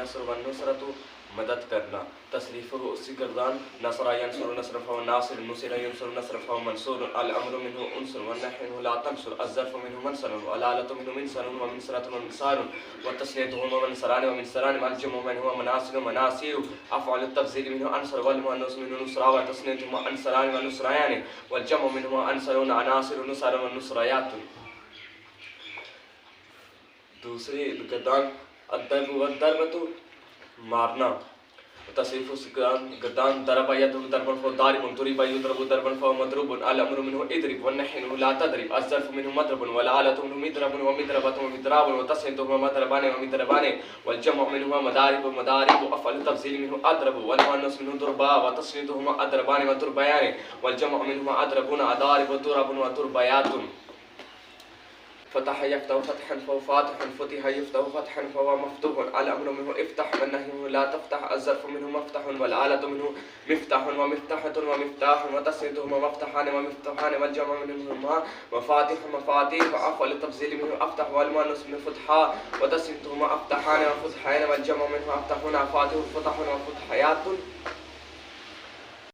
النصر والنصرة مدد کرنا. تصریف اسی گردان نصر ینصر نصر فهو ناصر نصر ینصر نصر فهو منصور. الامر منه انصر والنحي منه لا تنصر. الظرف منه منصر والآلة منه منصر ومنصرة ومنصار والتسنية هما منصران ومنصران والجمع منه مناصر ومناصير. افعل التفضيل منه انصر والمؤنث منه نصرا والتسنية هما انصران ونصريان والجمع منه انصرون عناصر نصر ونصريات. دوسری گردان الضرب والضربة مارنا. تصریف اس گردان ضرب یضرب ضربا فهو ضارب ضرب یضرب ضربا فهو مضروب. الامر منه اضرب والنحي منه لا تضرب. الظرف منه مضرب والآلة منه مضرب ومضربة ومضراب والتسنية هما مضربان ومضربان والجمع منه مضارب ومضارب. افعل التفضيل منه اضرب والمؤنث منه ضربا والتسنية هما اضربان وضربيان والجمع منه اضربون اضارب وضرب وضربيات. فتح يفتح فتحا فهو فاتح فتح يفتح فتحا فهو مفتوح. الامر منه افتح والنهي منه لا تفتح. الظرف منه مفتح والآلة منه مفتاح ومفتاحة ومفتاح والتسنية هما مفتاحان ومفتاحان والجمع منهما مفاتيح مفاتيح. افعل التفضيل منه افتح والمؤنث منه فتحا والتسنية هما افتحان وفتحين والجمع منه افتحون فاتح فتح وفتحيات.